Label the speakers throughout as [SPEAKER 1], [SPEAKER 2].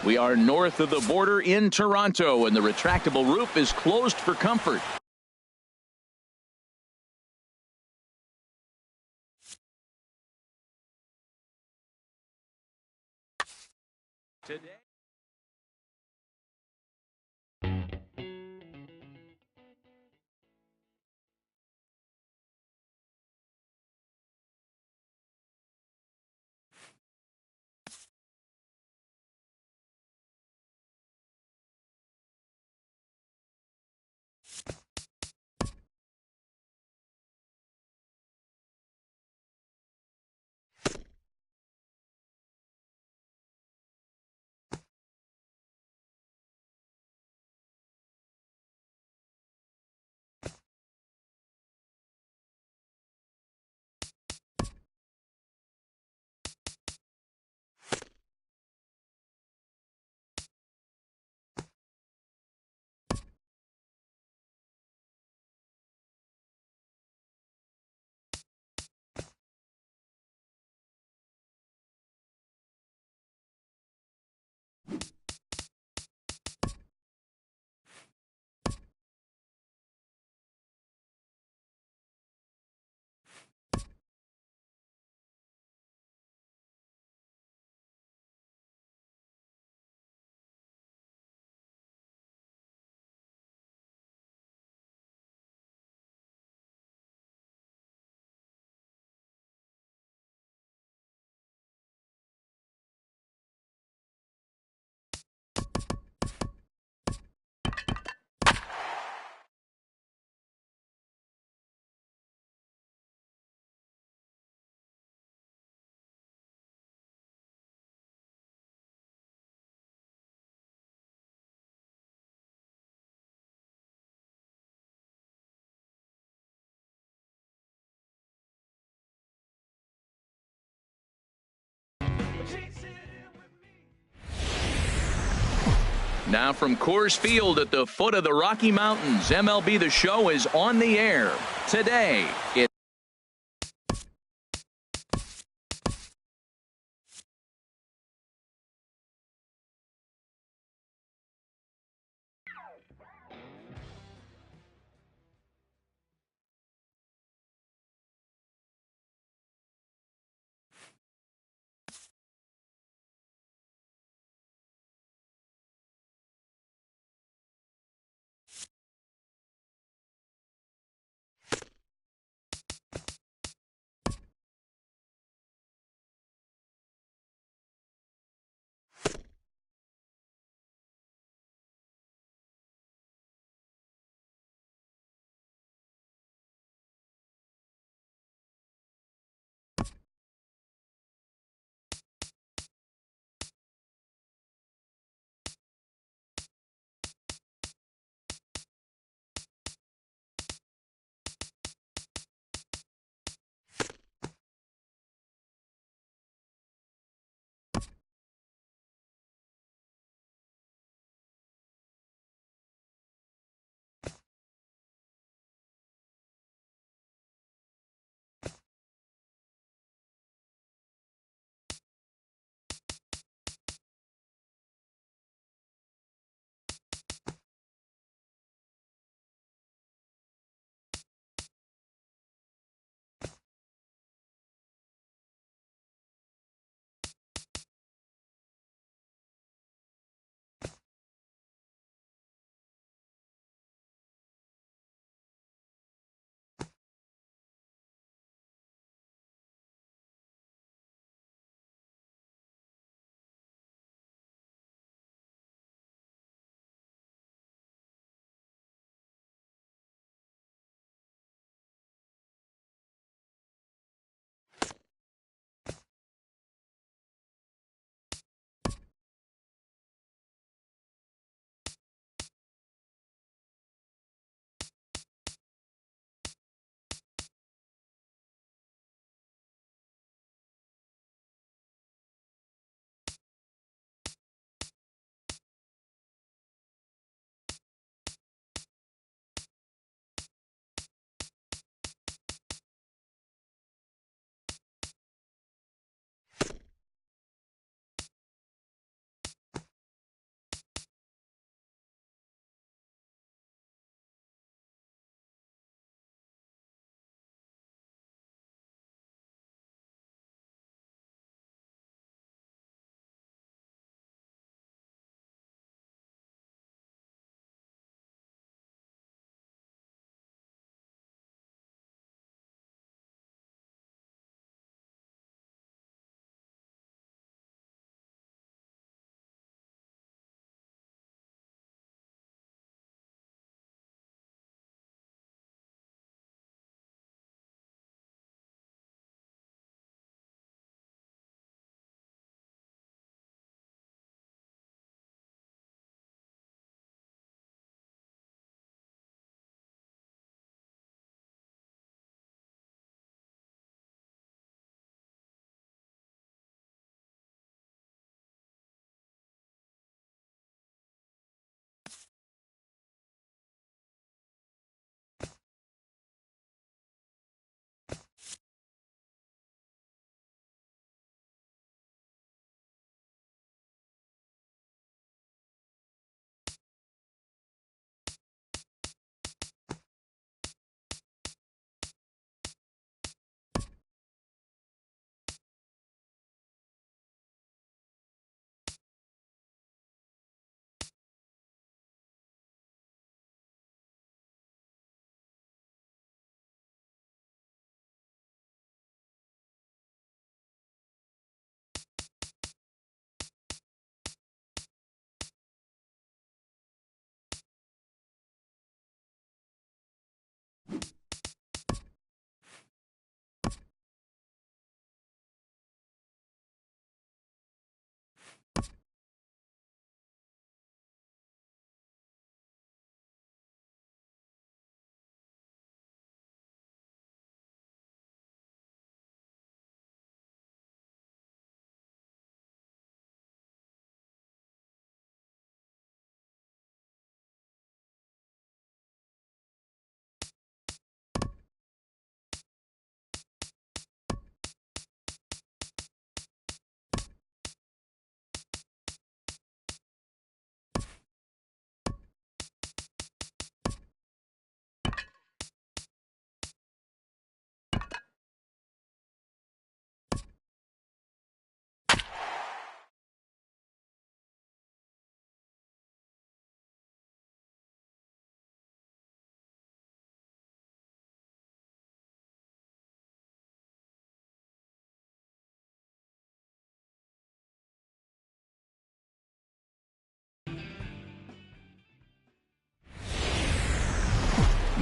[SPEAKER 1] We are north of the border in Toronto, and the retractable roof is closed for comfort. Today. Now from Coors Field at the foot of the Rocky Mountains, MLB The Show is on the air. Today,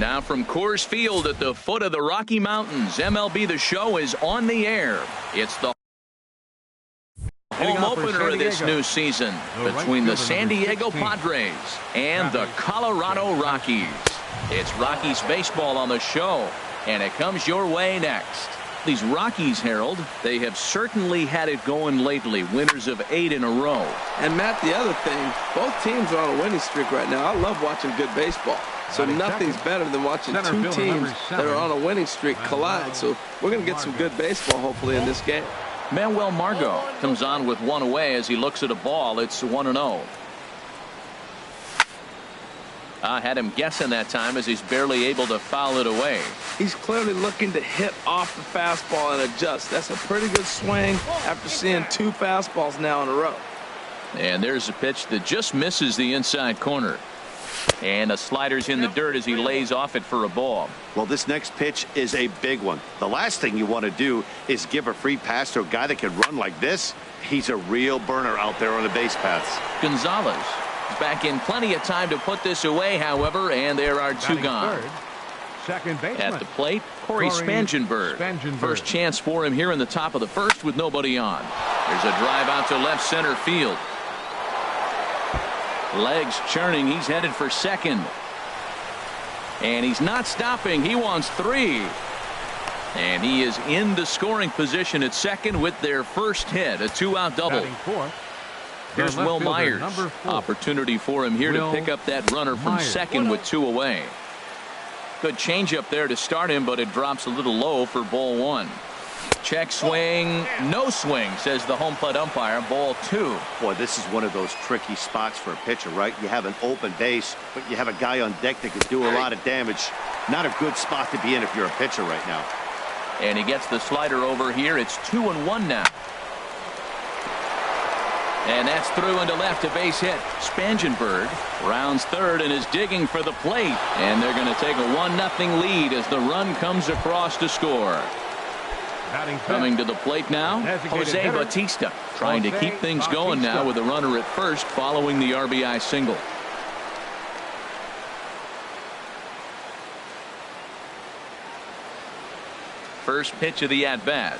[SPEAKER 1] Now from Coors Field at the foot of the Rocky Mountains, MLB The Show is on the air. It's the home opener of this new season between the San Diego Padres and the Colorado Rockies. It's Rockies baseball on the show, and it comes your way next. These Rockies, Harold, they have certainly had it going lately, winners of 8 in a row.
[SPEAKER 2] And Matt, the other thing, both teams are on a winning streak right now. I love watching good baseball. So nothing's better than watching two teams that are on a winning streak collide. So we're going to get some good baseball, hopefully, in this game.
[SPEAKER 1] Manuel Margot comes on with one away as he looks at a ball. It's 1-0. I had him guessing that time as he's barely able to foul it away.
[SPEAKER 2] He's clearly looking to hit off the fastball and adjust. That's a pretty good swing after seeing 2 fastballs now in a row.
[SPEAKER 1] And there's a pitch that just misses the inside corner. And a slider's in the dirt as he lays off it for a ball.
[SPEAKER 3] Well, this next pitch is a big one. The last thing you want to do is give a free pass to a guy that can run like this. He's a real burner out there on the base paths.
[SPEAKER 1] Gonzalez back in plenty of time to put this away, however, and there are 2 gone.
[SPEAKER 4] Second baseman.
[SPEAKER 1] At the plate, Corey Spangenberg. First chance for him here in the top of the first with nobody on. There's a drive out to left center field. Legs churning. He's headed for second. And he's not stopping. He wants 3. And he is into scoring position at second with their first hit. A 2-out double. Here's Will Myers. Opportunity for him here to pick up that runner from second with 2 away. Good changeup there to start him, but it drops a little low for ball 1. Check swing, no swing, says the home plate umpire. Ball 2.
[SPEAKER 3] Boy, this is one of those tricky spots for a pitcher, right? You have an open base, but you have a guy on deck that can do a lot of damage. Not a good spot to be in if you're a pitcher right now.
[SPEAKER 1] And he gets the slider over here. It's 2-1 now. And that's through into left, a base hit. Spangenberg rounds third and is digging for the plate. And they're going to take a 1-0 lead as the run comes across to score. Coming to the plate now, Jose Bautista trying to keep things going now with a runner at first following the RBI single. First pitch of the at-bat.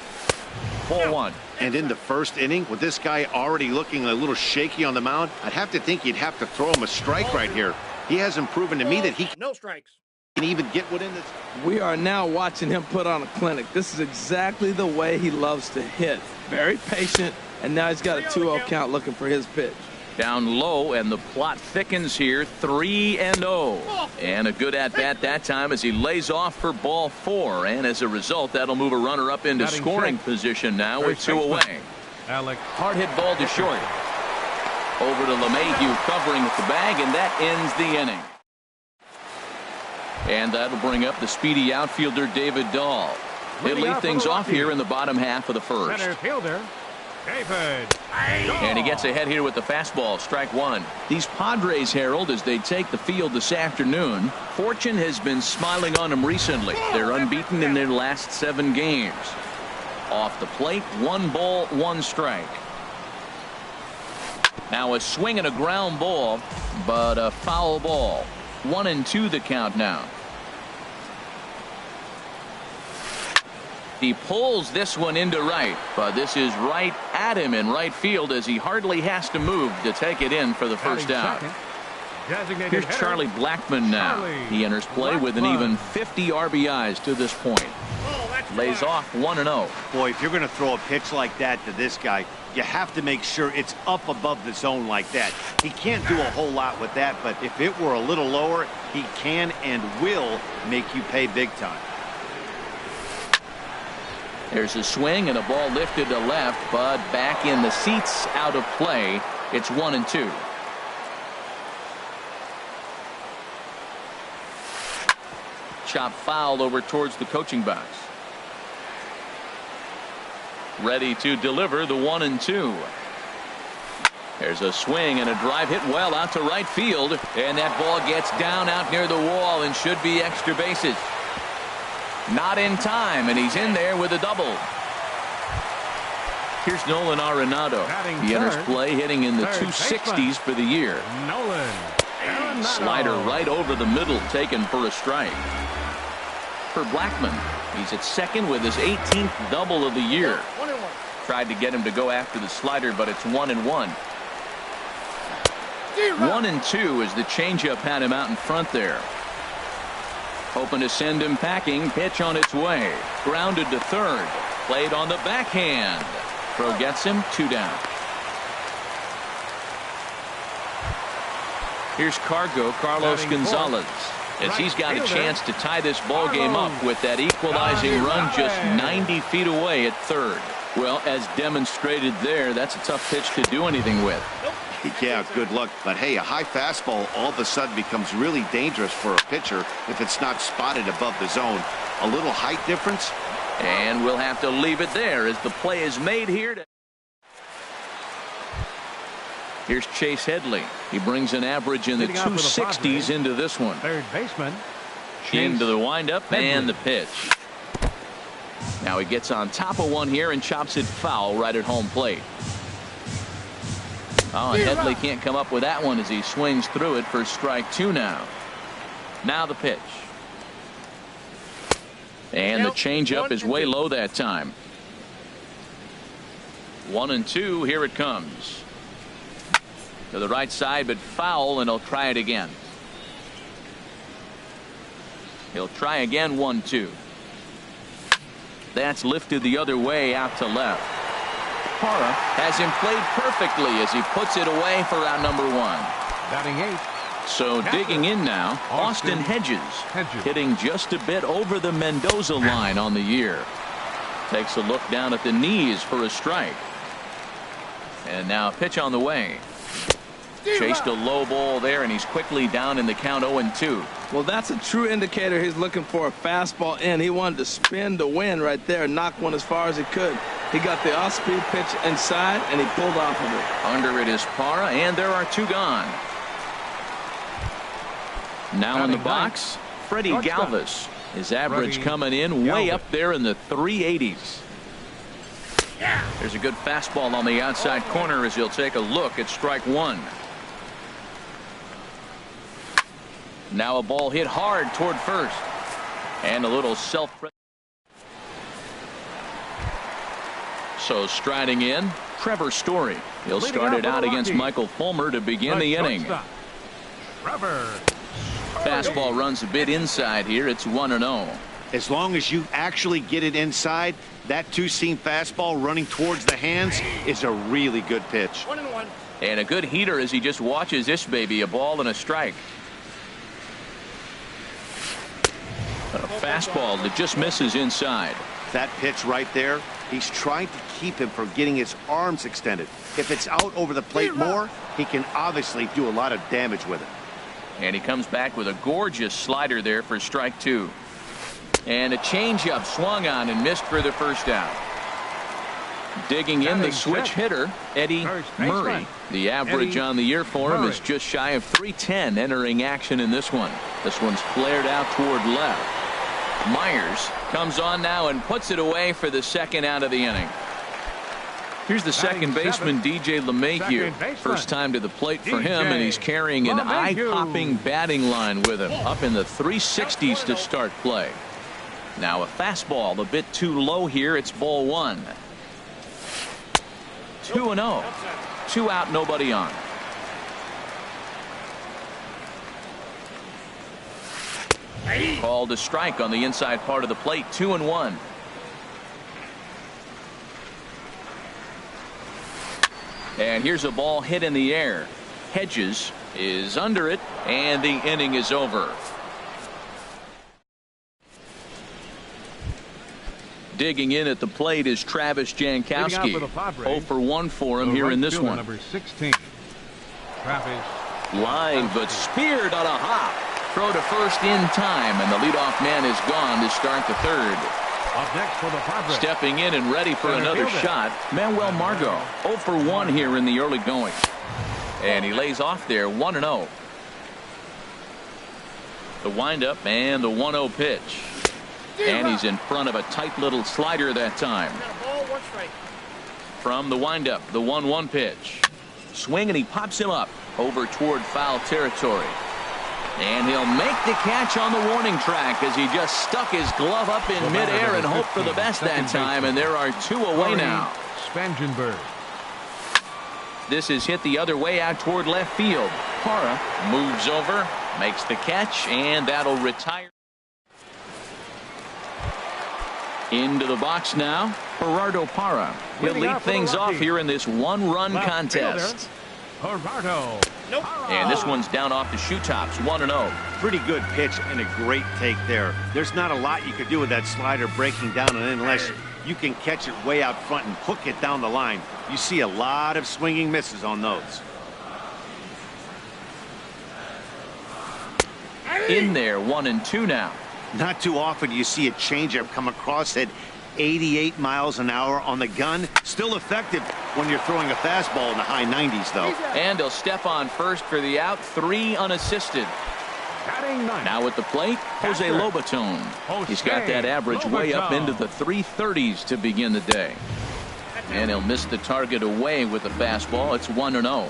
[SPEAKER 1] Ball 1.
[SPEAKER 3] And in the first inning, with this guy already looking a little shaky on the mound, I'd have to think you'd have to throw him a strike right here. He hasn't proven to me that he
[SPEAKER 4] No strikes.
[SPEAKER 3] can even get within this.
[SPEAKER 2] We are now watching him put on a clinic. This is exactly the way he loves to hit. Very patient, and now he's got a 2-0 count looking for his pitch.
[SPEAKER 1] Down low, and the plot thickens here. 3-0. And a good at-bat that time as he lays off for ball 4. And as a result, that'll move a runner up into scoring position now with 2 away. Hard hit ball to short. Over to LeMahieu covering at the bag, and that ends the inning. And that'll bring up the speedy outfielder David Dahl. He'll lead things off here in the bottom half of the first.
[SPEAKER 4] Center fielder, David.
[SPEAKER 1] And he gets ahead here with the fastball, strike 1. These Padres, Harold, as they take the field this afternoon, fortune has been smiling on them recently. They're unbeaten in their last 7 games. Off the plate, 1 ball, 1 strike. Now a swing and a ground ball, but a foul ball. 1-2 the count now. He pulls this one into right, but this is right at him in right field as he hardly has to move to take it in for the first out. Here's Charlie Blackmon now. He enters play with an even 50 RBIs to this point. Lays off 1-0.
[SPEAKER 3] Boy, if you're going to throw a pitch like that to this guy, you have to make sure it's up above the zone like that. He can't do a whole lot with that, but if it were a little lower, he can and will make you pay big time.
[SPEAKER 1] There's a swing and a ball lifted to left, but back in the seats, out of play. It's 1-2. Chop foul over towards the coaching box. Ready to deliver the 1-2. There's a swing and a drive hit well out to right field, and that ball gets down out near the wall and should be extra bases. Not in time, and he's in there with a double. Here's Nolan Arenado. He enters play hitting in the 260s for the year.
[SPEAKER 4] Nolan.
[SPEAKER 1] Slider right over the middle, taken for a strike. For Blackmon, he's at second with his 18th double of the year. Tried to get him to go after the slider, but it's 1-1. 1-2 as the changeup had him out in front there. Hoping to send him packing. Pitch on its way. Grounded to third. Played on the backhand. Throw gets him. 2 down. Here's Carlos Gonzalez, as he's got a chance to tie this ball game up with that equalizing run just 90 feet away at third. Well, as demonstrated there, that's a tough pitch to do anything with.
[SPEAKER 3] Yeah, good luck. But hey, a high fastball all of a sudden becomes really dangerous for a pitcher if it's not spotted above the zone. A little height difference.
[SPEAKER 1] And we'll have to leave it there as the play is made here. Here's Chase Headley. He brings an average in the 260s into this one.
[SPEAKER 4] Third baseman.
[SPEAKER 1] Into the windup and the pitch. Now he gets on top of one here and chops it foul right at home plate. Oh, and Headley can't come up with that one as he swings through it for strike 2 now. Now the pitch. And the changeup is way low that time. 1-2. Here it comes. To the right side, but foul, and he'll try it again. He'll try again. 1-2. That's lifted the other way out to left. Parra has him played perfectly as he puts it away for out number 1.
[SPEAKER 4] Batting 8.
[SPEAKER 1] So digging in now, Austin Hedges hitting just a bit over the Mendoza line on the year. Takes a look down at the knees for a strike. And now a pitch on the way. Chased a low ball there, and he's quickly down in the count. 0-2.
[SPEAKER 2] Well, that's a true indicator he's looking for a fastball in. He wanted to spin to win right there, knock one as far as he could. He got the off-speed pitch inside, and he pulled off of it.
[SPEAKER 1] Under it is Parra, and there are 2 gone. Now in the box, Freddie Galvis. His average coming in way up there in the 380s. There's a good fastball on the outside corner as he'll take a look at strike 1. Now a ball hit hard toward first. And a little self. So striding in, Trevor Story. He'll start it out against Michael Fulmer to begin the inning. Fastball runs a bit inside here. It's 1-0.
[SPEAKER 3] As long as you actually get it inside, that 2-seam fastball running towards the hands is a really good pitch.
[SPEAKER 5] 1-1.
[SPEAKER 1] And a good heater as he just watches this baby. A ball and a strike. A fastball that just misses inside.
[SPEAKER 3] That pitch right there, he's trying to keep him from getting his arms extended. If it's out over the plate more, he can obviously do a lot of damage with it.
[SPEAKER 1] And he comes back with a gorgeous slider there for strike 2. And a changeup swung on and missed for the first out. Digging in the switch hitter, Eddie Murray. The average on the year for him is just shy of 310 entering action in this one. This one's flared out toward left. Myers comes on now and puts it away for the second out of the inning. Here's the second baseman, DJ LeMahieu. First time to the plate for him, and he's carrying an eye-popping batting line with him. Up in the 360s to start play. Now a fastball a bit too low here. It's ball 1. 2-0. 2 out, nobody on. Called a strike on the inside part of the plate. 2-1. And here's a ball hit in the air. Hedges is under it, and the inning is over. Digging in at the plate is Travis Jankowski. 0 for 1 for him here in this one.
[SPEAKER 4] Number 16. Travis.
[SPEAKER 1] Line, but speared on a hop. Throw to first in time, and the leadoff man is gone to start the third.
[SPEAKER 4] Up next for the Padres.
[SPEAKER 1] Stepping in and ready for another shot, Manuel Margot. 0 for 1 here in the early going. And he lays off there. 1-0. The windup and the 1-0 pitch. And he's in front of a tight little slider that time. From the windup, the 1-1 pitch. swing, and he pops him up over toward foul territory. And he'll make the catch on the warning track as he just stuck his glove up in midair and hoped for the best that time, and there are 2 away now.
[SPEAKER 4] Spangenberg.
[SPEAKER 1] This is hit the other way out toward left field. Parra moves over, makes the catch, and that'll retire. Into the box now, Gerardo Parra. He'll lead things off here in this one-run contest.
[SPEAKER 4] Gerardo.
[SPEAKER 1] And this one's down off the shoe tops, 1-0.
[SPEAKER 3] Pretty good pitch and a great take there. There's not a lot you could do with that slider breaking down and in unless you can catch it way out front and hook it down the line. You see a lot of swinging misses on those.
[SPEAKER 1] In there, 1-2 now.
[SPEAKER 3] Not too often you see a changeup come across at 88 miles an hour on the gun. Still effective when you're throwing a fastball in the high 90s, though.
[SPEAKER 1] And he'll step on first for the out, 3 unassisted. Now at the plate, Jose Lobaton. He's got that average way up into the 330s to begin the day. And he'll miss the target away with the fastball. It's 1-0.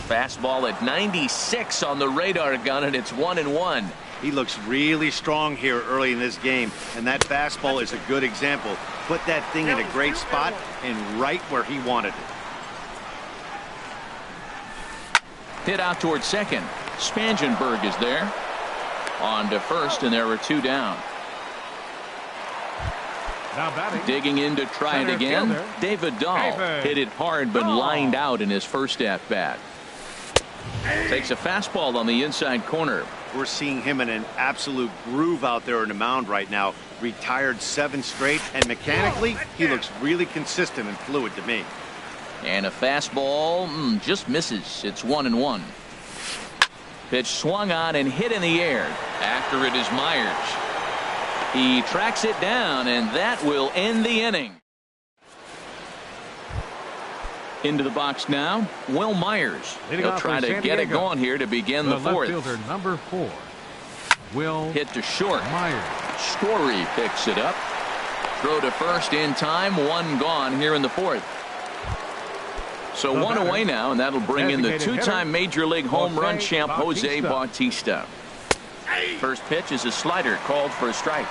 [SPEAKER 1] Fastball at 96 on the radar gun, and it's 1-1.
[SPEAKER 3] He looks really strong here early in this game, and that fastball is a good example. Put that thing in a great spot and right where he wanted it.
[SPEAKER 1] Hit out toward second. Spangenberg is there. On to first, and there are 2 down.
[SPEAKER 4] Now batting.
[SPEAKER 1] Digging in to try it again.
[SPEAKER 4] Fielder.
[SPEAKER 1] David Dahl hit it hard but lined out in his first at-bat. Takes a fastball on the inside corner.
[SPEAKER 3] We're seeing him in an absolute groove out there in the mound right now. Retired 7 straight, and mechanically, he looks really consistent and fluid to me.
[SPEAKER 1] And a fastball just misses. It's 1-1. Pitch swung on and hit in the air. After it is Myers. He tracks it down, and that will end the inning. Into the box now, Will Myers. He'll try to get it going here to begin the 4th.
[SPEAKER 4] Left fielder number 4. Will
[SPEAKER 1] Hit to short.
[SPEAKER 4] Myers.
[SPEAKER 1] Story picks it up. Throw to first in time. 1 gone here in the 4th. So 1 away now, and that'll bring in the 2-time Major League home run champ Jose Bautista. First pitch is a slider called for a strike.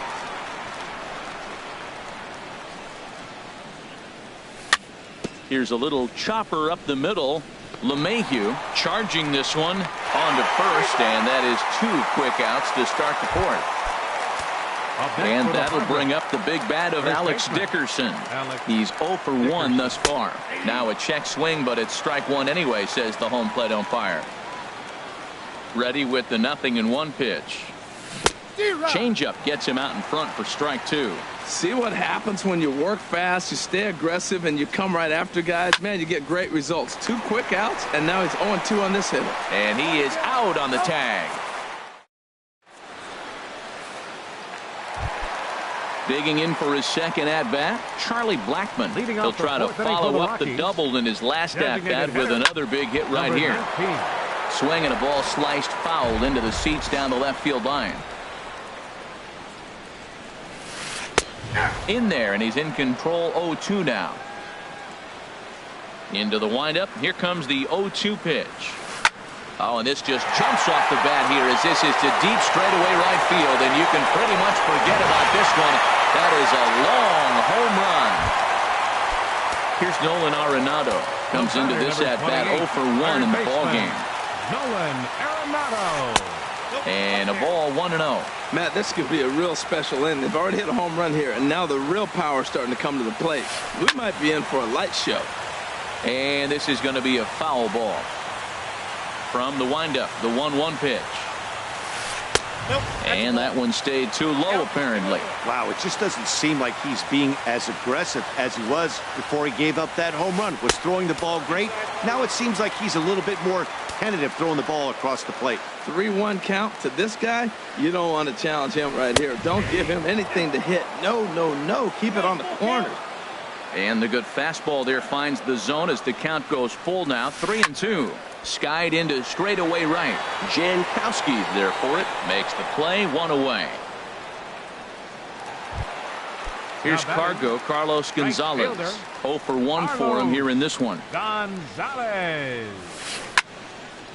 [SPEAKER 1] Here's a little chopper up the middle. LeMahieu charging this one on to first, and that is 2 quick outs to start the 4th. And that'll bring up the big bat of Alex Dickerson. He's 0 for 1 thus far. Now a check swing, but it's strike 1 anyway, says the home plate umpire. Ready with the 0-1 pitch. Changeup gets him out in front for strike 2.
[SPEAKER 2] See what happens when you work fast, you stay aggressive, and you come right after guys. Man, you get great results. 2 quick outs, and now he's 0-2 on this hitter.
[SPEAKER 1] And he is out on the tag. Digging in for his second at-bat, Charlie Blackmon. He'll try to follow up the double in his last at-bat with another big hit right here. Swinging a ball sliced foul into the seats down the left field line. In there, and he's in control. 0-2 now. Into the windup. Here comes the 0-2 pitch. Oh, and this just jumps off the bat here as this is to deep straightaway right field, and you can pretty much forget about this one. That is a long home run. Here's Nolan Arenado. Comes into this at-bat 0 for 1 in the ballgame.
[SPEAKER 4] Nolan Arenado.
[SPEAKER 1] And a ball 1-0.
[SPEAKER 2] Matt, this could be a real special inning. They've already hit a home run here, and now the real power is starting to come to the plate. We might be in for a light show.
[SPEAKER 1] And this is going to be a foul ball. From the windup, the 1-1 pitch. And that one stayed too low, apparently.
[SPEAKER 3] Wow, it just doesn't seem like he's being as aggressive as he was before he gave up that home run. Was throwing the ball great. Now it seems like he's a little bit more tentative throwing the ball across the plate.
[SPEAKER 2] 3-1 count to this guy. You don't want to challenge him right here. Don't give him anything to hit. No, no, no. Keep it on the corner.
[SPEAKER 1] And the good fastball there finds the zone as the count goes full now. 3-2. Skied into straightaway right. Jankowski's there for it. Makes the play. 1 away. Here's Cargo, Carlos Gonzalez. 0 for 1 for him here in this one.
[SPEAKER 4] Gonzalez.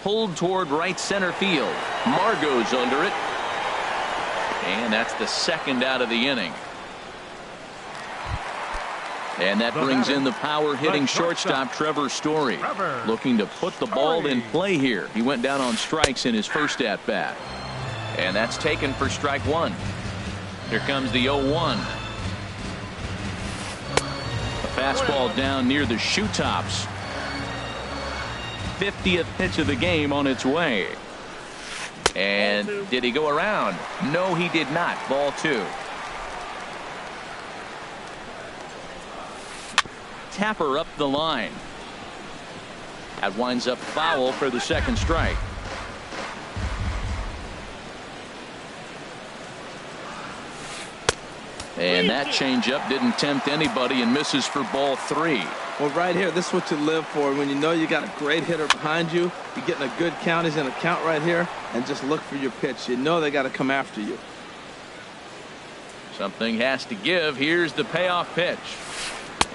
[SPEAKER 1] Pulled toward right center field. Margot's under it. And that's the second out of the inning. And that brings in the power-hitting shortstop Trevor Story, looking to put the ball in play here. He went down on strikes in his first at-bat. And that's taken for strike one. Here comes the 0-1. A fastball down near the shoe tops. 50th pitch of the game on its way. And did he go around? No, he did not. Ball two. Tapper up the line. That winds up foul for the second strike. And that changeup didn't tempt anybody and misses for ball three.
[SPEAKER 2] Well, right here, this is what you live for. When you know you got a great hitter behind you, you're getting a good count. He's in a count right here, and just look for your pitch. You know they got to come after you.
[SPEAKER 1] Something has to give. Here's the payoff pitch.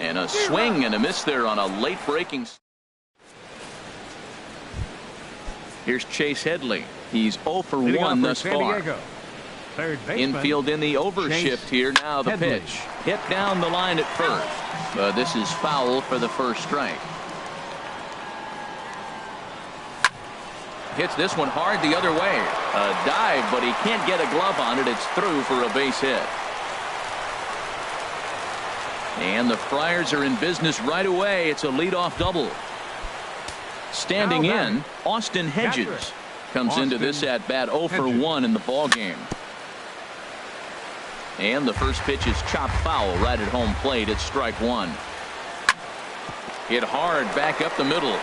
[SPEAKER 1] And a swing and a miss there on a late breaking. Here's Chase Headley. He's 0 for 1 thus far. Infield in the overshift here. Now the pitch. Hit down the line at first. But this is foul for the first strike. Hits this one hard the other way. A dive, but he can't get a glove on it. It's through for a base hit. And the Friars are in business right away. It's a leadoff double. Standing in, Austin Hedges comes into this at bat 0 for 1 in the ball game. And the first pitch is chopped foul right at home plate. It's strike one. Hit hard back up the middle.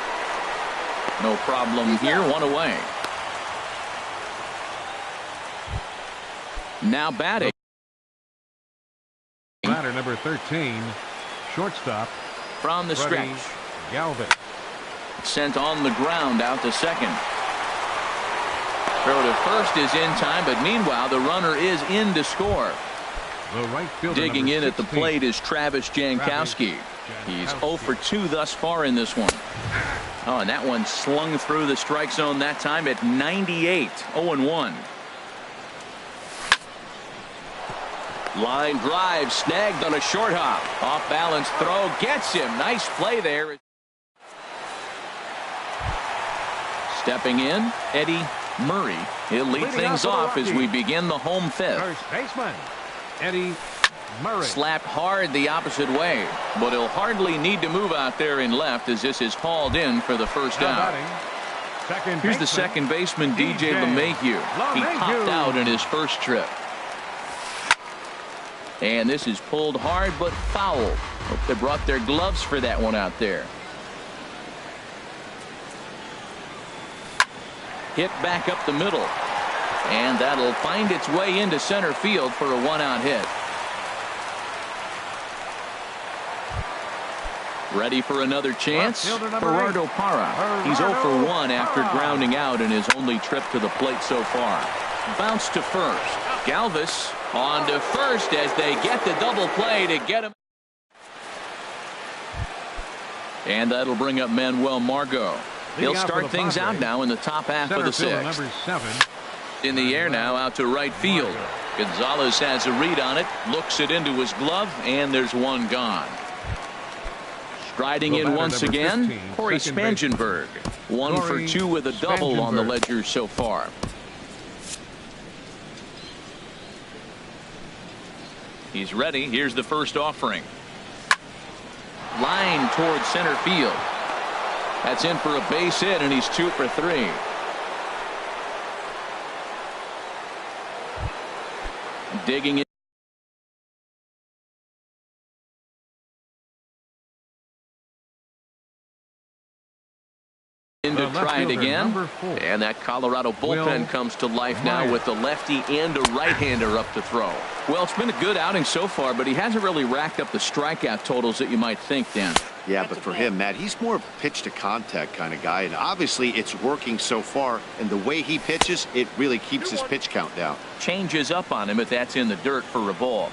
[SPEAKER 1] No problem here. One away. Now batting.
[SPEAKER 4] Batter number 13, shortstop
[SPEAKER 1] From the stretch.
[SPEAKER 4] Galvin.
[SPEAKER 1] Sent on the ground out to second. Throw to first is in time, but meanwhile the runner is in to score.
[SPEAKER 4] The right fielder,
[SPEAKER 1] digging in
[SPEAKER 4] 16.
[SPEAKER 1] at the plate is Travis Jankowski. He's 0 for 2 thus far in this one. Oh, and that one slung through the strike zone that time at 98. 0-1. Line drive snagged on a short hop. Off balance throw gets him. Nice play there. Stepping in, Eddie Murray. He'll lead things off as we begin the home fifth.
[SPEAKER 4] First baseman Eddie Murray.
[SPEAKER 1] Slapped hard the opposite way, but he'll hardly need to move out there in left as this is hauled in for the first out. Here's the second baseman, DJ LeMahieu. He popped out in his first trip. And this is pulled hard but foul. Hope they brought their gloves for that one out there. Hit back up the middle. And that'll find its way into center field for a one-out hit. Ready for another chance? Gerardo Parra. He's 0 for 1 after grounding out in his only trip to the plate so far. Bounce to first. Galvis on to first as they get the double play to get him. And that'll bring up Manuel Margot. He'll start things out now in the top half of the sixth. In the air now out to right field. Gonzalez has a read on it, looks it into his glove, and there's one gone. Striding in once again, Corey Spangenberg. 1 for 2 with a double on the ledger so far. He's ready. Here's the first offering. Line towards center field. That's in for a base hit, and he's 2 for 3. Digging in. To try it again, and that Colorado bullpen comes to life now with the lefty and a right-hander up to throw. Well, it's been a good outing so far, but he hasn't really racked up the strikeout totals that you might think, Dan.
[SPEAKER 3] Yeah, but for him, Matt, he's more pitch to contact kind of guy, and obviously it's working so far, and the way he pitches, it really keeps his pitch count down.
[SPEAKER 1] Changes up on him if that's in the dirt for a ball.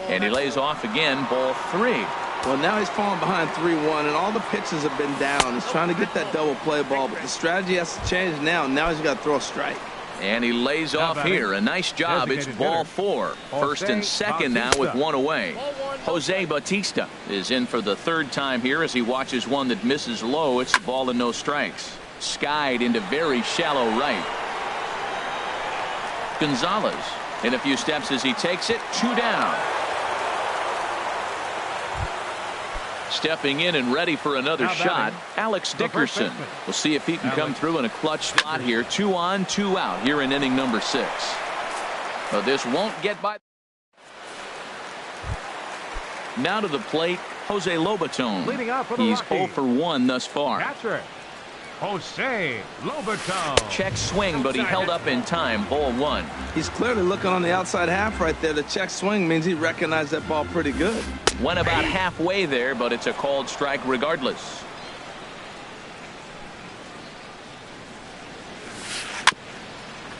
[SPEAKER 1] And he lays off again, ball 3.
[SPEAKER 2] Well, now he's falling behind 3-1, and all the pitches have been down. He's trying to get that double play ball, but the strategy has to change now. Now he's got to throw a strike.
[SPEAKER 1] And he lays off here. A nice job. It's ball 4. First and second now with 1 away. Jose Bautista is in for the 3rd time here as he watches one that misses low. It's a ball and no strikes. Skied into very shallow right. Gonzalez in a few steps as he takes it. 2 down. Stepping in and ready for another shot, Alex Dickerson. We'll see if he can come through in a clutch spot here. 2 on, 2 out here in inning number 6. But this won't get by. Now to the plate, Jose Lobaton. He's 0 for 1 thus far.
[SPEAKER 4] Catcher, Jose Lobaton.
[SPEAKER 1] Check swing, but he held up in time. Ball 1.
[SPEAKER 2] He's clearly looking on the outside half right there. The check swing means he recognized that ball pretty good.
[SPEAKER 1] Went about halfway there, but it's a called strike regardless.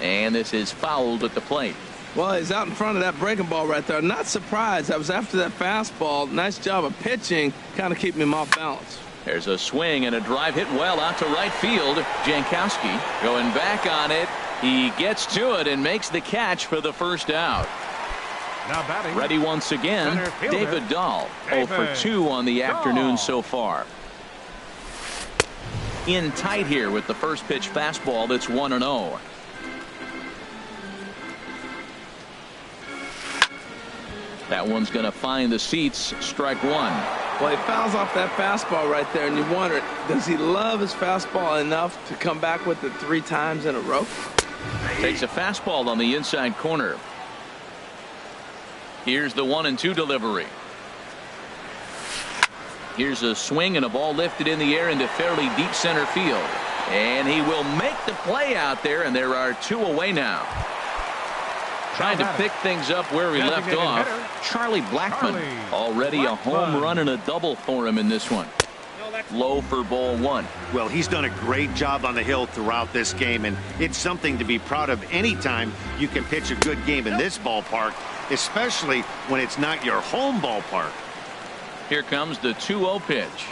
[SPEAKER 1] And this is fouled at the plate.
[SPEAKER 2] Well, he's out in front of that breaking ball right there. Not surprised. I was after that fastball. Nice job of pitching, kind of keeping him off balance.
[SPEAKER 1] There's a swing and a drive hit well out to right field. Jankowski going back on it. He gets to it and makes the catch for the first out.
[SPEAKER 4] Now batting.
[SPEAKER 1] Ready once again, David Dahl. 0 for 2 on the afternoon so far. In tight here with the first pitch fastball that's 1-0. That one's going to find the seats. Strike 1.
[SPEAKER 2] Well, he fouls off that fastball right there, and you wonder, does he love his fastball enough to come back with it 3 times in a row?
[SPEAKER 1] Takes a fastball on the inside corner. Here's the 1-2 delivery. Here's a swing and a ball lifted in the air into fairly deep center field. And he will make the play out there, and there are 2 away now. Trying to pick things up where he left off. Charlie Blackmon. Already a home run and a double for him in this one. Low for ball 1.
[SPEAKER 3] Well, he's done a great job on the hill throughout this game, and it's something to be proud of anytime you can pitch a good game in this ballpark, especially when it's not your home ballpark.
[SPEAKER 1] Here comes the 2-0 pitch.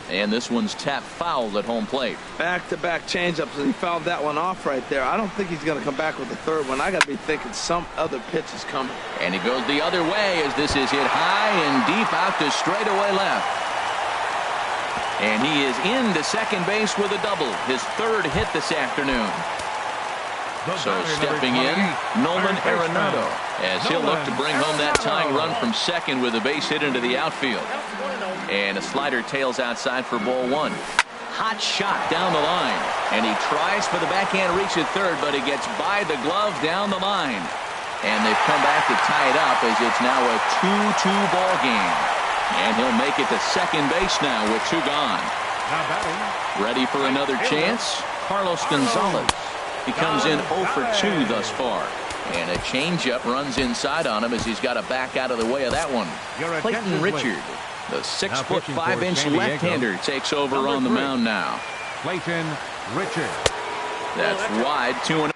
[SPEAKER 1] And this one's tapped foul at home plate.
[SPEAKER 2] Back-to-back changeups, and he fouled that one off right there. I don't think he's going to come back with the 3rd one. I got to be thinking some other pitch is coming.
[SPEAKER 1] And he goes the other way as this is hit high and deep out to straightaway left. And he is into second base with a double. His 3rd hit this afternoon. So stepping in, Nolan Arenado, as he'll look to bring home that tying run from second with a base hit into the outfield. And a slider tails outside for ball 1. Hot shot down the line. And he tries for the backhand reach at 3rd, but he gets by the glove down the line. And they've come back to tie it up as it's now a 2-2 ball game. And he'll make it to second base now with 2 gone. Ready for another chance? Carlos Gonzalez. He comes in 0 for 2 thus far. And a changeup runs inside on him as he's got to back out of the way of that one. Clayton Richard, the 6'5" left-hander, takes over on the mound now.
[SPEAKER 4] Clayton Richard.
[SPEAKER 1] That's wide. 2-0.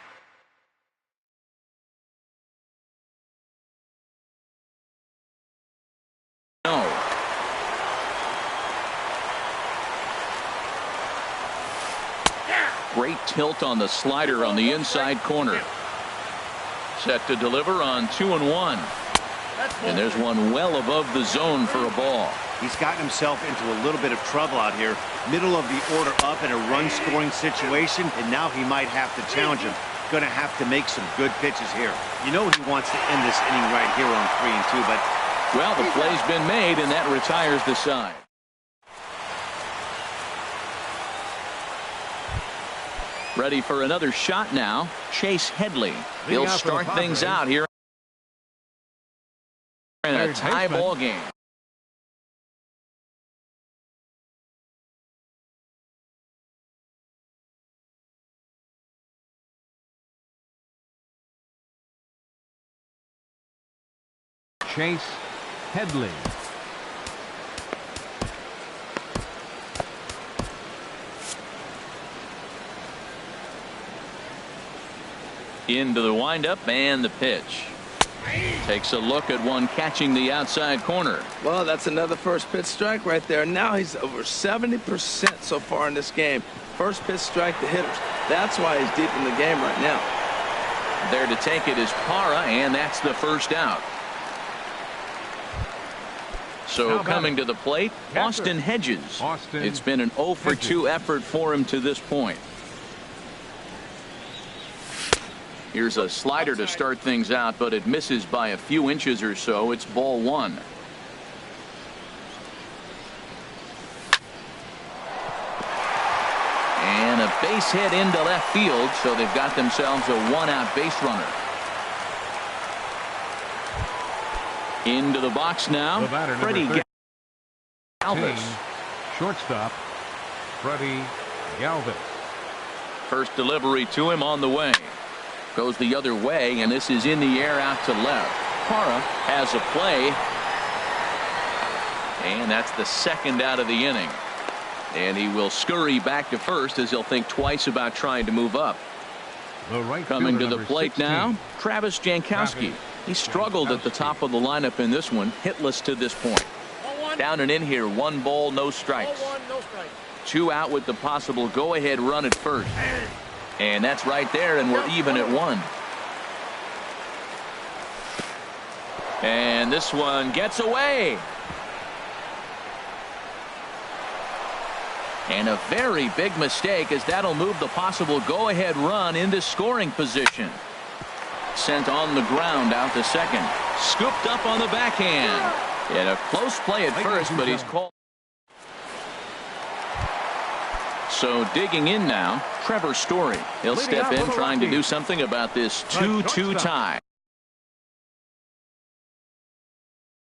[SPEAKER 1] Great tilt on the slider on the inside corner. Set to deliver on 2-1. And there's one well above the zone for a ball.
[SPEAKER 3] He's gotten himself into a little bit of trouble out here. Middle of the order up in a run-scoring situation, and now he might have to challenge him. Going to have to make some good pitches here. You know he wants to end this inning right here on 3-2, but...
[SPEAKER 1] Well, the play's been made, and that retires the side. Ready for another shot now. Chase Headley. He'll start things out here in a tie ball game.
[SPEAKER 4] Chase Headley.
[SPEAKER 1] Into the windup and the pitch. Takes a look at one catching the outside corner.
[SPEAKER 2] Well, that's another first pitch strike right there. Now he's over 70% so far in this game. First pitch strike to hitters. That's why he's deep in the game right now.
[SPEAKER 1] There to take it is Parra, and that's the first out. So coming to the plate, Austin Hedges. It's been an 0 for 2 effort for him to this point. Here's a slider to start things out, but it misses by a few inches or so. It's ball 1. And a base hit into left field, so they've got themselves a 1-out base runner. Into the box now, Freddie Galvis.
[SPEAKER 4] Shortstop, Freddie Galvis.
[SPEAKER 1] First delivery to him on the way. Goes the other way, and this is in the air out to left. Parra has a play, and that's the second out of the inning. And he will scurry back to first as he'll think twice about trying to move up. Coming to the plate now, Travis Jankowski. He struggled at the top of the lineup in this one, hitless to this point. Down and in here, 1 ball, no strikes. 2 out with the possible go-ahead run at first. And that's right there, and we're even at 1. And this one gets away. And a very big mistake, as that'll move the possible go-ahead run into scoring position. Sent on the ground out to second. Scooped up on the backhand. And a close play at first, but he's called. So digging in now, Trevor Story. He'll step in trying to do something about this 2-2 tie.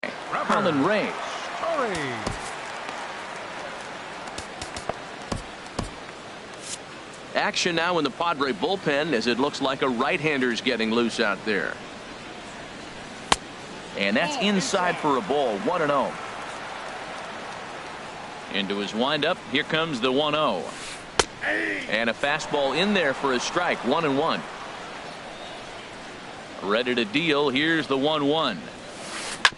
[SPEAKER 1] Colin Ray. Action now in the Padre bullpen, as it looks like a right-hander's getting loose out there. And that's inside for a ball, 1-0. Into his windup, here comes the 1-0. And a fastball in there for a strike, 1-1. Ready to deal, here's the 1-1.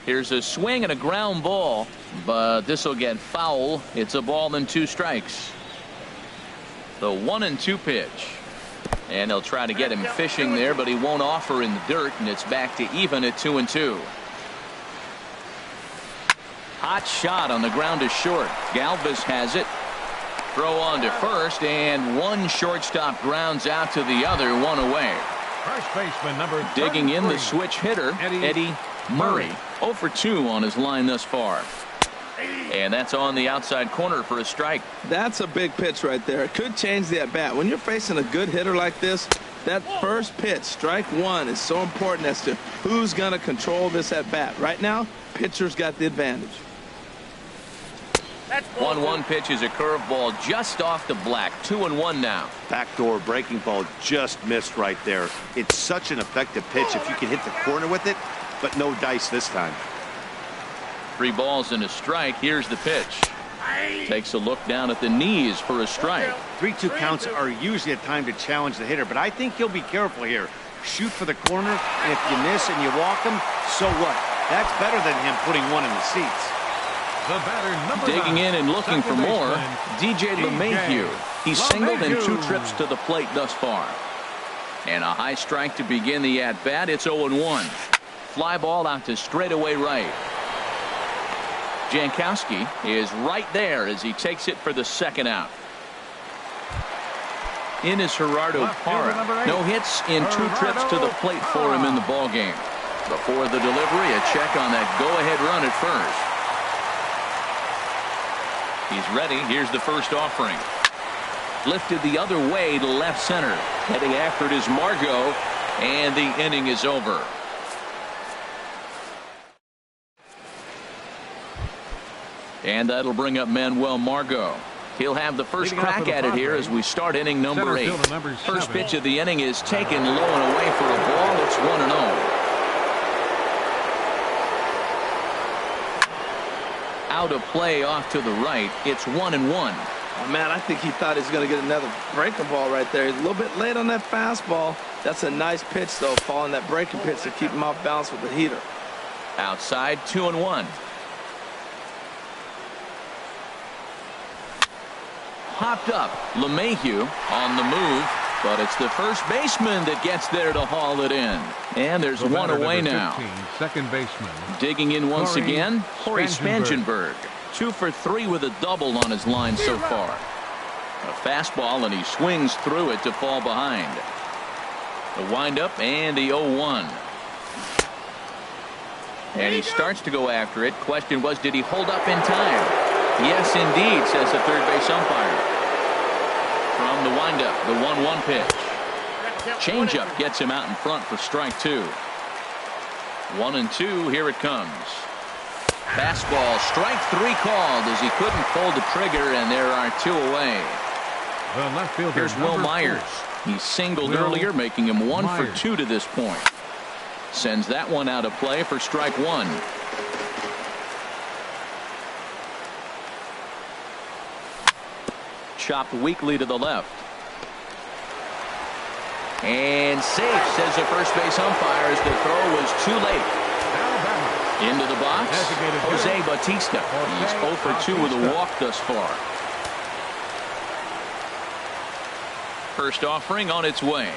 [SPEAKER 1] Here's a swing and a ground ball, but this will get foul. It's a ball and 2 strikes. The 1-2 pitch. And they'll try to get him fishing there, but he won't offer in the dirt, and it's back to even at 2-2. Hot shot on the ground to short. Galvis has it. Throw on to first, and one shortstop grounds out to the other, 1 away.
[SPEAKER 4] First baseman number 33.
[SPEAKER 1] Digging in the switch hitter, Eddie Murray. 0 for 2 on his line thus far. And that's on the outside corner for a strike.
[SPEAKER 2] That's a big pitch right there. It could change the at-bat. When you're facing a good hitter like this, that first pitch, strike 1, is so important as to who's going to control this at-bat. Right now, pitcher's got the advantage.
[SPEAKER 1] 1-1 pitch is a curveball just off the black. 2-1 now.
[SPEAKER 3] Backdoor breaking ball just missed right there. It's such an effective pitch if you can hit the corner with it, but no dice this time.
[SPEAKER 1] 3 balls and a strike. Here's the pitch. Takes a look down at the knees for a strike.
[SPEAKER 3] 3-2 counts are usually a time to challenge the hitter, but I think he'll be careful here. Shoot for the corner, and if you miss and you walk him, so what? That's better than him putting one in the seats.
[SPEAKER 4] The batter, number
[SPEAKER 1] Digging
[SPEAKER 4] 9,
[SPEAKER 1] in and looking for more, DJ LeMahieu. He's singled in 2 trips to the plate thus far. And a high strike to begin the at-bat. It's 0-1. Fly ball out to straightaway right. Jankowski is right there as he takes it for the second out. In is Gerardo Parra. No hits in 2 trips to the plate for him in the ballgame. Before the delivery, a check on that go-ahead run at first. He's ready. Here's the first offering. Lifted the other way to left center. Heading after it is Margot, and the inning is over. And that'll bring up Manuel Margot. He'll have the first crack at it here as we start inning number 8. First pitch of the inning is taken low and away for a ball. It's 1-0. Out of play off to the right. It's 1-1.
[SPEAKER 2] Oh, man, I think he thought he was going to get another breaking ball right there. He's a little bit late on that fastball. That's a nice pitch, though, following that breaking pitch to keep him off balance with the heater.
[SPEAKER 1] Outside, 2-1. Popped up. LeMahieu on the move, but it's the first baseman that gets there to haul it in. And there's one away now.
[SPEAKER 4] 15, second baseman.
[SPEAKER 1] Digging in once again, Corey Spangenberg. 2 for 3 with a double on his line so far. A fastball, and he swings through it to fall behind. The windup and the 0-1. And he starts to go after it. Question was, did he hold up in time? Yes, indeed, says the third base umpire. From the windup, the 1-1 pitch. Changeup gets him out in front for strike 2. 1-2, here it comes. Fastball, strike 3 called as he couldn't pull the trigger, and there are 2 away.
[SPEAKER 4] The left fielder,
[SPEAKER 1] here's Will Myers. He singled earlier, making him 1 for 2 to this point. Sends that one out of play for strike 1. Chopped weakly to the left. And safe, says the first base umpire, as the throw was too late. Into the box, Jose Bautista. He's 0 for 2 with a walk thus far. First offering on its way.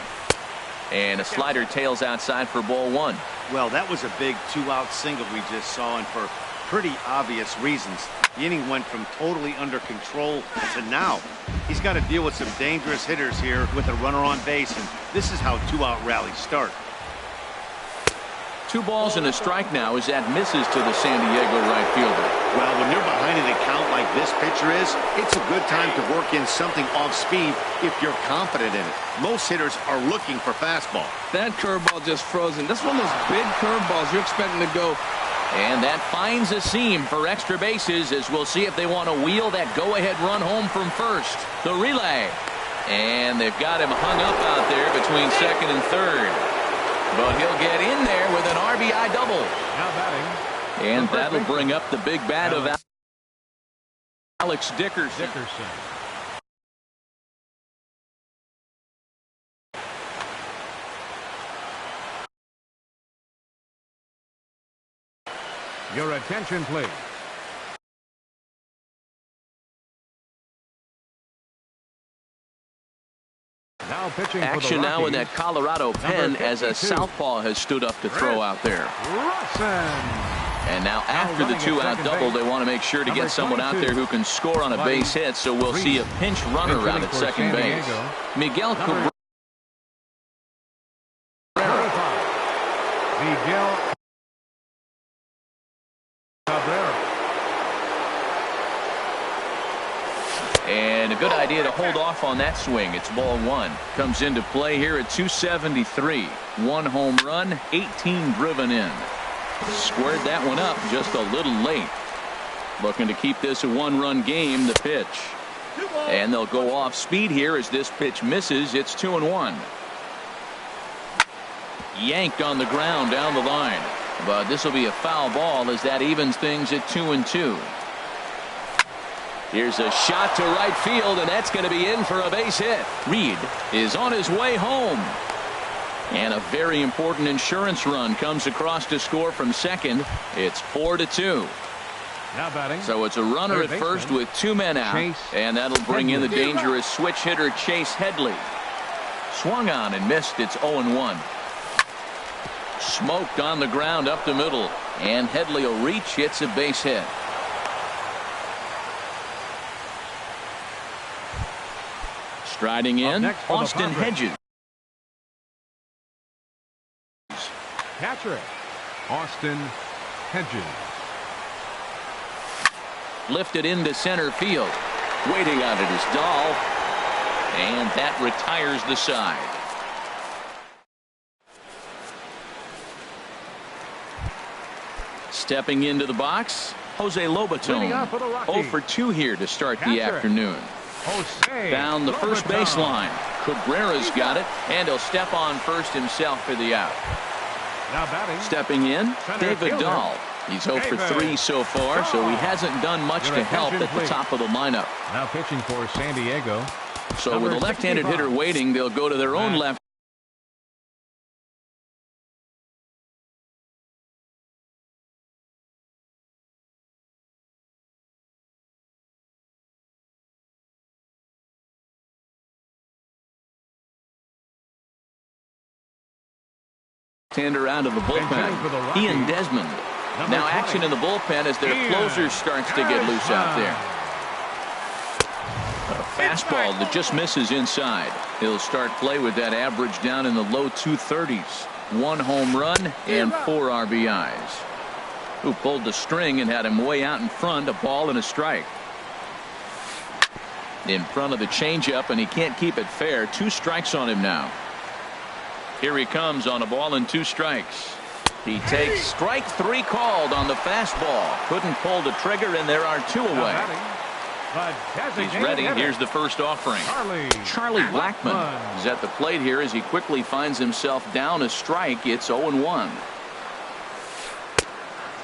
[SPEAKER 1] And a slider tails outside for ball 1.
[SPEAKER 3] Well, that was a big 2-out single we just saw, and for pretty obvious reasons. The inning went from totally under control to now. He's got to deal with some dangerous hitters here with a runner on base, and this is how 2-out rallies start.
[SPEAKER 1] 2 balls and a strike now as that misses to the San Diego right fielder.
[SPEAKER 3] Well, when you're behind in a count like this pitcher is, it's a good time to work in something off speed if you're confident in it. Most hitters are looking for fastball.
[SPEAKER 2] That curveball just frozen. That's one of those big curveballs you're expecting to go.
[SPEAKER 1] And that finds a seam for extra bases, as we'll see if they want to wheel that go-ahead run home from first. The relay. And they've got him hung up out there between second and third. But he'll get in there with an RBI double.
[SPEAKER 4] Now batting.
[SPEAKER 1] And that'll bring up the big bat of Alex Dickerson.
[SPEAKER 4] Your attention, please. Now pitching
[SPEAKER 1] action
[SPEAKER 4] for the
[SPEAKER 1] now in that Colorado pen as a
[SPEAKER 4] 52.
[SPEAKER 1] southpaw has stood up to throw out there. And now after the 2-out double, they want to make sure to get someone out there who can score on a base hit, so we'll see a pinch runner out at second base. Miguel Cabrera. And a good idea to hold off on that swing. It's ball 1. Comes into play here at 273. 1 home run, 18 driven in. Squared that one up just a little late. Looking to keep this a 1-run game. The pitch. And they'll go off speed here as this pitch misses. It's 2-1. Yanked on the ground down the line. But this will be a foul ball as that evens things at 2-2. Here's a shot to right field, and that's going to be in for a base hit. Reed is on his way home. And a very important insurance run comes across to score from second. It's 4-2.
[SPEAKER 4] Now batting.
[SPEAKER 1] So it's a runner at first with 2 men out. And that'll bring in the dangerous switch hitter Chase Headley. Swung on and missed. It's 0-1. Smoked on the ground up the middle. And Headley will reach. It's a base hit. Striding in, Austin Hedges.
[SPEAKER 4] Catcher, Austin Hedges.
[SPEAKER 1] Lifted into center field. Waiting on it is Dahl. And that retires the side. Stepping into the box, Jose Lobaton. 0 for 2 here to start the afternoon. Down the first baseline. Cabrera's got it, and he'll step on first himself for the out.
[SPEAKER 4] Now batting.
[SPEAKER 1] Stepping in, David Dahl. He's 0 for 3 so far, so he hasn't done much to help at the top of the lineup.
[SPEAKER 4] Now pitching for San Diego.
[SPEAKER 1] So with a left-handed hitter waiting, they'll go to their own left. Tender out of the bullpen. He and Desmond. Now action in the bullpen as their closer starts to get loose out there. A fastball that just misses inside. He'll start play with that average down in the low 230s. 1 home run and 4 RBIs. Who pulled the string and had him way out in front, a ball and a strike. In front of the changeup, and he can't keep it fair. 2 strikes on him now. Here he comes on a ball and 2 strikes. He takes strike 3 called on the fastball. Couldn't pull the trigger, and there are 2 away. He's ready. Here's the first offering. Charlie Blackmon is at the plate here as he quickly finds himself down a strike. It's 0-1.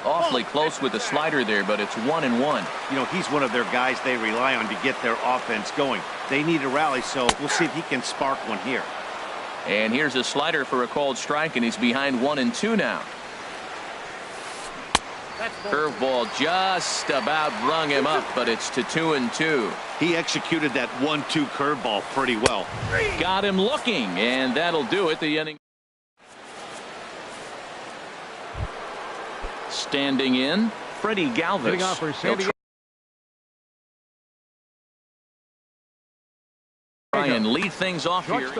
[SPEAKER 1] Awfully close with the slider there, but it's 1-1.
[SPEAKER 3] You know, he's one of their guys they rely on to get their offense going. They need a rally, so we'll see if he can spark one here.
[SPEAKER 1] And here's a slider for a called strike, and he's behind 1-2 now. Curveball just about rung him up, but it's to 2-2.
[SPEAKER 3] He executed that 1-2 curveball pretty well.
[SPEAKER 1] Got him looking, and that'll do it. The inning. Standing in, Freddie Galvis. Try and lead things off here.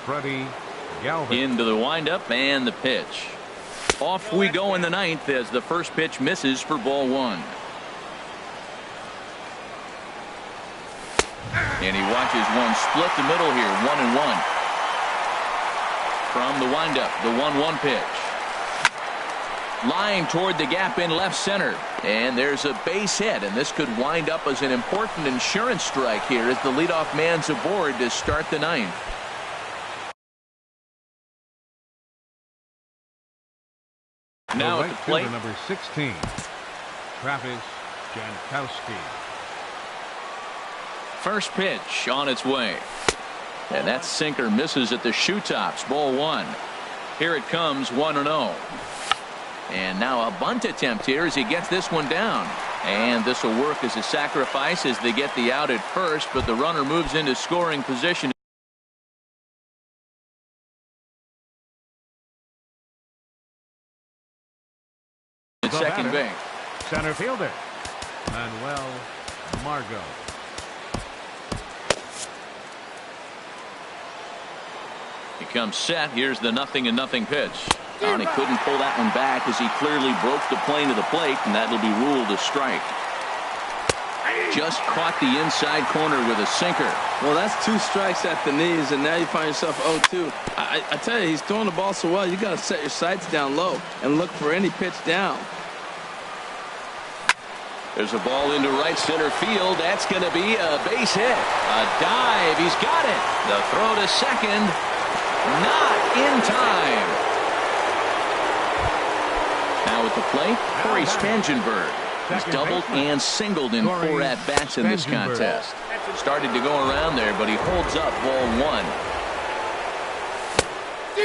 [SPEAKER 4] Freddie Galvis.
[SPEAKER 1] Into the windup and the pitch. Off we go in the 9th as the first pitch misses for ball 1. And he watches one split the middle here, 1-1. From the windup, the 1-1 pitch. Line toward the gap in left center. And there's a base hit, and this could wind up as an important insurance strike here as the leadoff man's aboard to start the 9th. Now at the plate,
[SPEAKER 4] number 16, Travis Jankowski.
[SPEAKER 1] First pitch on its way. And that sinker misses at the shoe tops. Ball 1. Here it comes, 1-0. And now a bunt attempt here as he gets this one down. And this will work as a sacrifice as they get the out at first, but the runner moves into scoring position. At second base.
[SPEAKER 4] Center fielder, Manuel Margot.
[SPEAKER 1] He comes set. Here's the 0-0 pitch. And he couldn't pull that one back as he clearly broke the plane to the plate, and that'll be ruled a strike. Just caught the inside corner with a sinker.
[SPEAKER 2] Well, that's 2 strikes at the knees, and now you find yourself 0-2. I tell you, he's throwing the ball so well, you got to set your sights down low and look for any pitch down.
[SPEAKER 1] There's a ball into right center field. That's going to be a base hit. A dive. He's got it. The throw to second. Not in time. Now at the plate, Corey Spangenberg. He's doubled and singled in 4 at-bats in this contest. Started to go around there, but he holds up ball 1.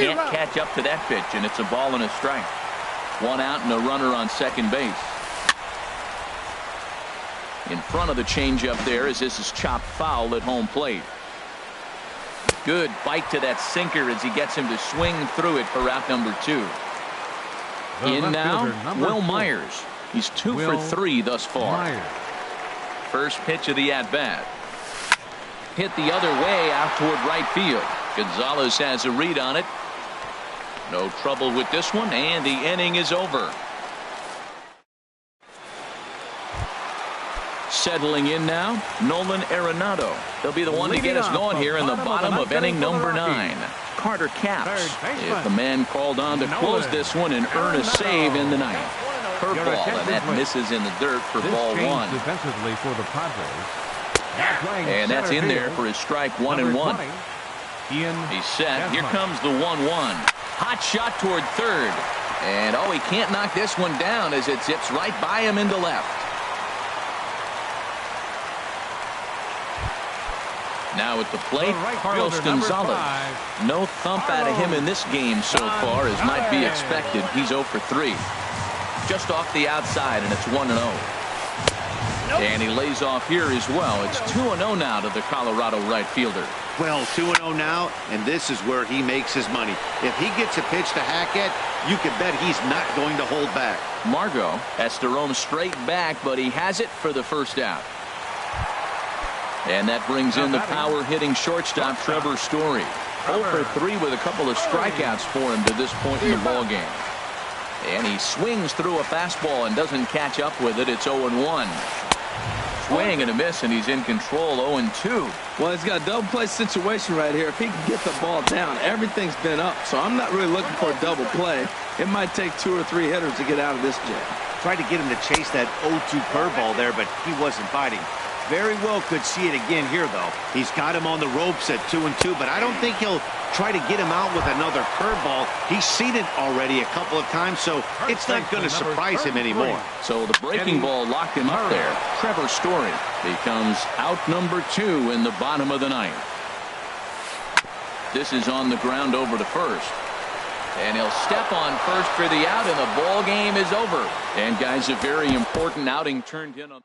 [SPEAKER 1] Can't catch up to that pitch, and it's a ball and a strike. 1 out and a runner on second base. In front of the changeup there as this is chopped foul at home plate. Good bite to that sinker as he gets him to swing through it for out number 2. In now, Will Myers. He's 2 for 3 thus far. First pitch of the at-bat. Hit the other way out toward right field. Gonzalez has a read on it. No trouble with this one, and the inning is over. Settling in now, Nolan Arenado. They'll be the one to get us going here in the bottom of inning number 9. Carter Capps is the man called on to close this one and earn a save in the 9th. Curveball, and that misses in the dirt for ball 1.
[SPEAKER 4] Defensively for the Padres.
[SPEAKER 1] And that's in there for his strike 1-1. He's set. Here comes the 1-1. Hot shot toward third. And oh, he can't knock this one down as it zips right by him into left. Now at the plate, Carlos Gonzalez. No thump out of him in this game so far as might be expected. He's 0 for 3. Just off the outside, and it's 1-0. And he lays off here as well. It's 2-0 now to the Colorado right fielder.
[SPEAKER 3] Well, 2-0 now, and this is where he makes his money. If he gets a pitch to hack at, you can bet he's not going to hold back.
[SPEAKER 1] Margot has to roam straight back, but he has it for the first out. And that brings in the power-hitting shortstop, Trevor Story. 0 for 3 with a couple of strikeouts for him to this point in the ballgame. And he swings through a fastball and doesn't catch up with it. It's 0-1. Swing and a miss, and he's in control. 0-2.
[SPEAKER 2] Well, he's got a double play situation right here. If he can get the ball down, everything's been up. So I'm not really looking for a double play. It might take 2 or 3 hitters to get out of this jam.
[SPEAKER 3] Tried to get him to chase that 0-2 curveball there, but he wasn't biting. Very well could see it again here, though. He's got him on the ropes at 2-2, but I don't think he'll try to get him out with another curveball. He's seen it already a couple of times, so it's not going to surprise him anymore.
[SPEAKER 1] So the breaking ball locked him up there. Trevor Story becomes out number 2 in the bottom of the 9th. This is on the ground over to first. And he'll step on first for the out, and the ball game is over. And guys, a very important outing turned in on